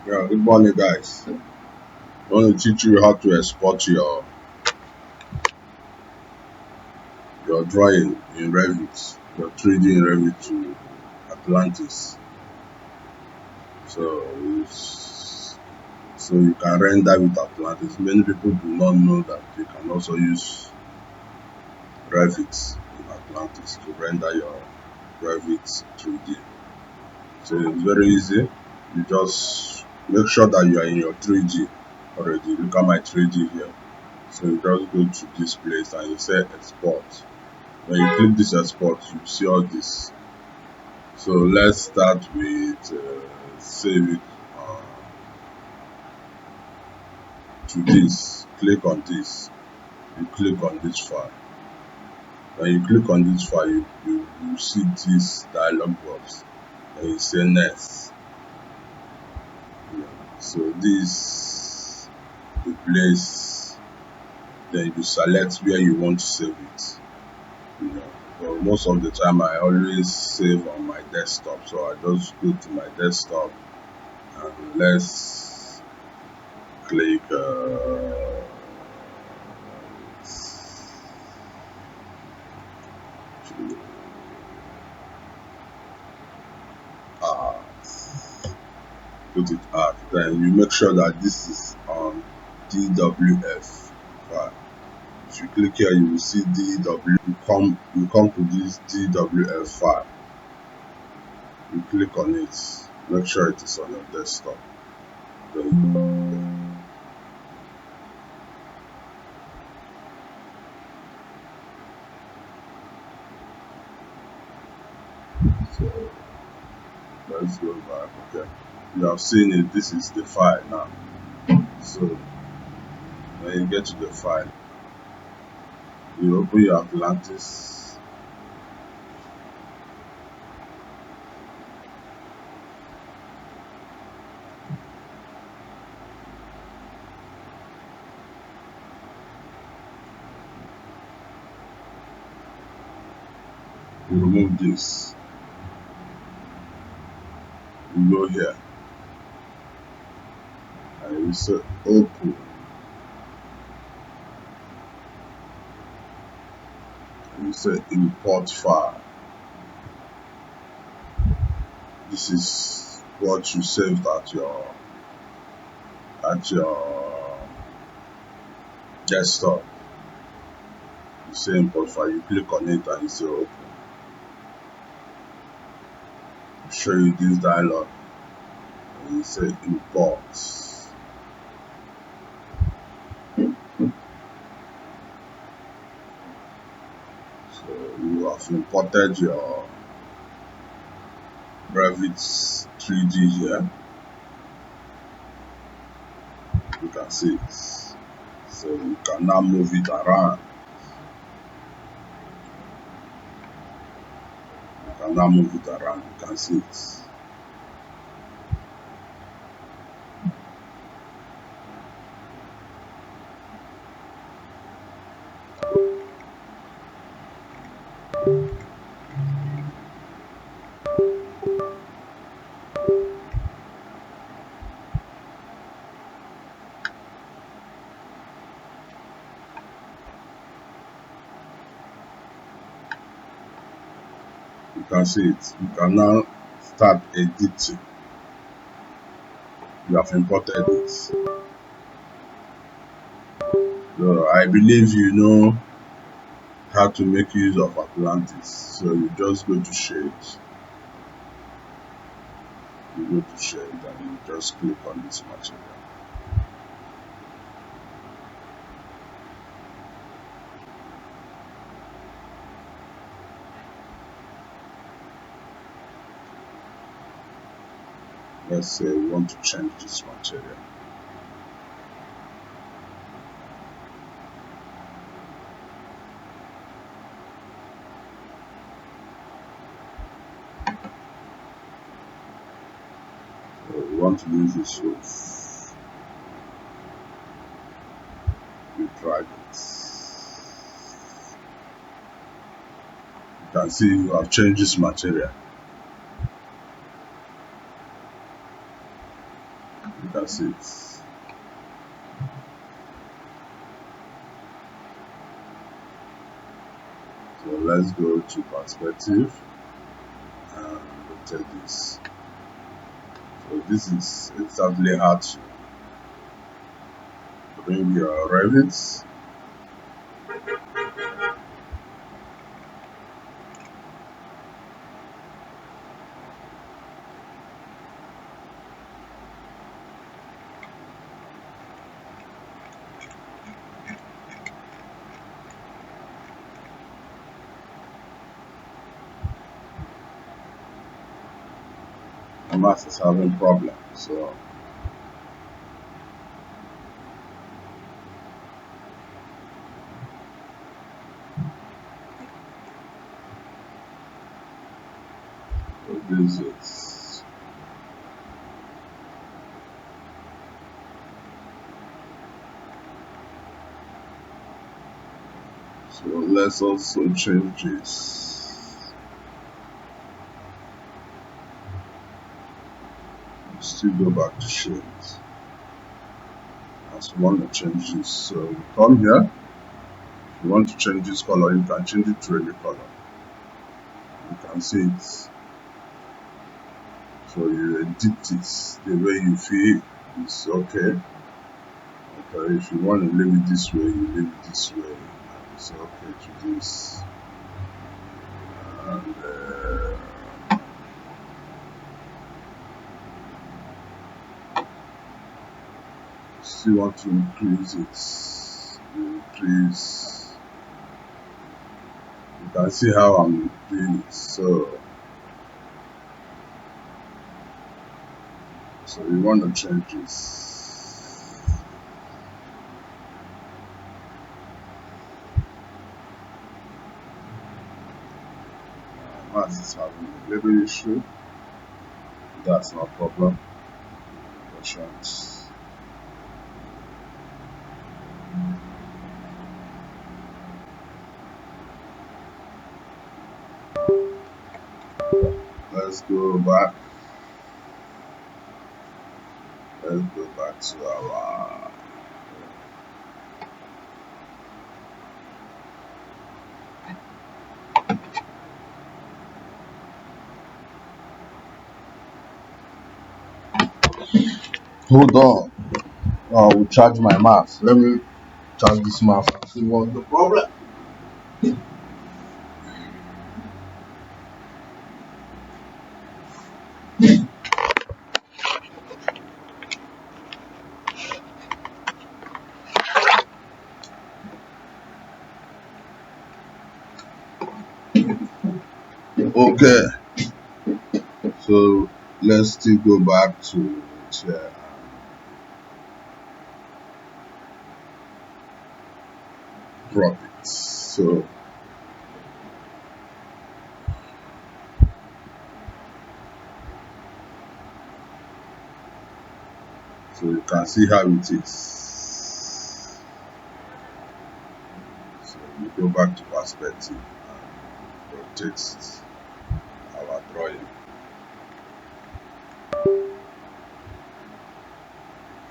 Yeah, good morning, guys. I want to teach you how to export your drawing in Revit, your 3D in Revit to Atlantis. So so you can render with Atlantis. Many people do not know that you can also use Revit in Atlantis to render your Revit 3D. So it's very easy. You just make sure that you are in your 3D already. Look at my 3D here. So you just go to this place and you say export. When you click this export, you see all this. So let's start with save it to this. Click on this. You click on this file. When you click on this file, you see this dialog box. And you say next. Yeah. So this the place. Then you select where you want to save it. You know, but most of the time I always save on my desktop, so I just go to my desktop and let's click put it art. Then you make sure that this is on DWF file. If you click here, you will see DW. You come to this DWF file. You click on it. Make sure it is on your desktop. Then so let's go back. Okay, you have seen it. This is the file now. So when you get to the file, you open your Atlantis. You remove this. You go here and you say open. And you say import file. This is what you saved at your desktop. You say import file. You click on it and you say open. You show you this dialog and you say import. So you have imported your Revit 3D here. You can see it. So you can now move it around. You can now move it around. You can see it. You can see it. You can now start editing. You have imported it. So I believe you know how to make use of Atlantis. So you just go to shades. You go to shade and you just click on this material. Let's say we want to change this material. So we want to use this roof. We drag it. You can see you have changed this material. You can see it. So let's go to perspective and rotate this. So this is exactly how to bring your Revit and Max is having problems. So this is so let's also change this. Still go back to shades. As we want to change this, so you come here. If you want to change this color, you can change it to any color. You can see it. So you edit it the way you feel it's okay. Okay, if you want to leave it this way, you leave it this way. And it's okay to this. And still want to increase it. Increase. You can see how I'm doing it. So you want to change this. Max is having a little issue. That's no problem. Options. Let's go back. Let's go back to our hold on. I will charge my mouse. Let me charge this mouse and see what's the problem. Okay, so let's still go back to profits. So you can see how it is. So we go back to perspective and rotate our drawing.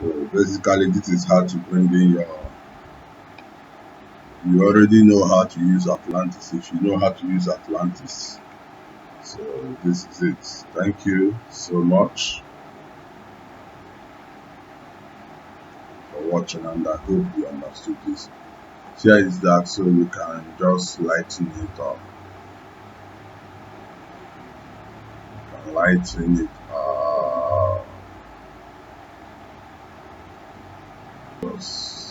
So basically this is how to bring in your, you already know how to use Atlantis if you know how to use Atlantis. So this is it. Thank you so much for watching, and I hope you understood this. Here is that, so you can just lighten it up. You can lighten it up. Just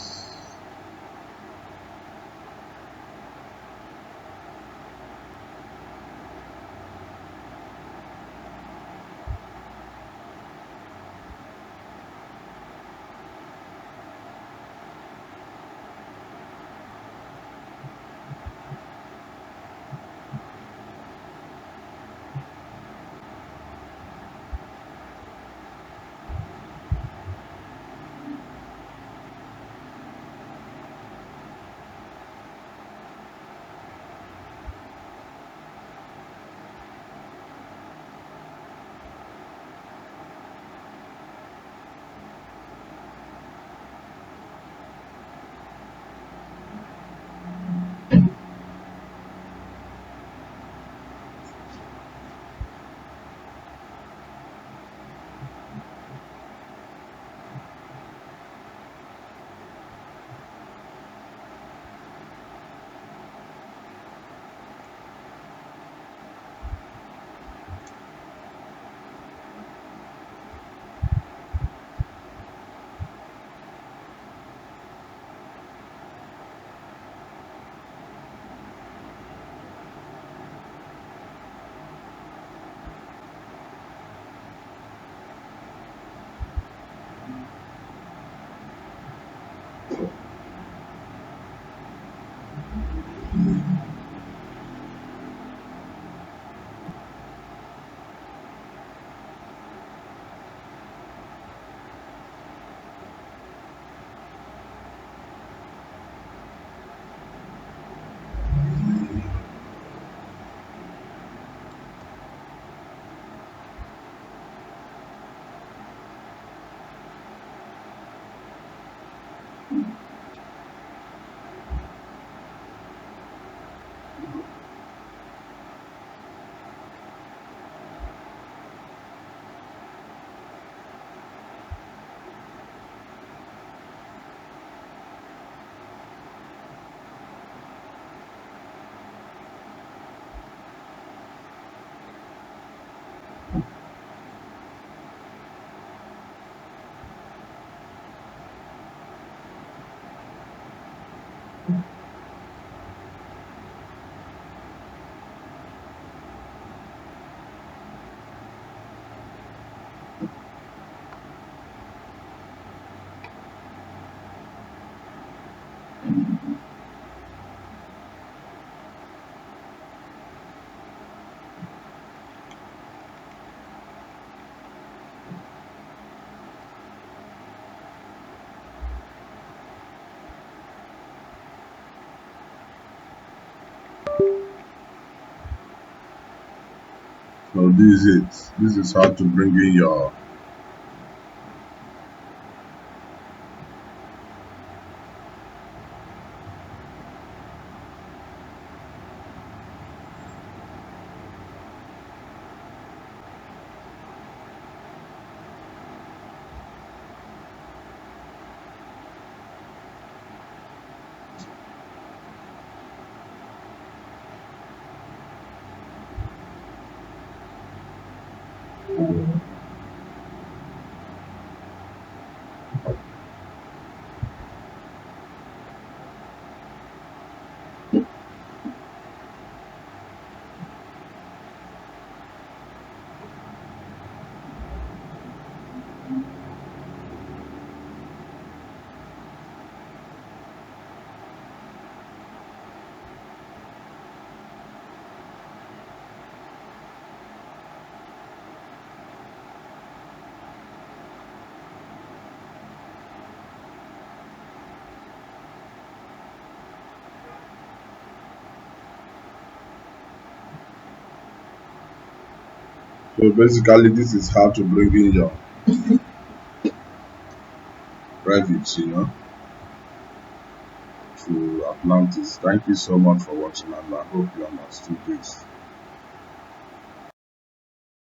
So this is it. This is how to bring in your so basically this is how to bring in your Revit, to Atlantis. Thank you so much for watching, and I hope you understood this.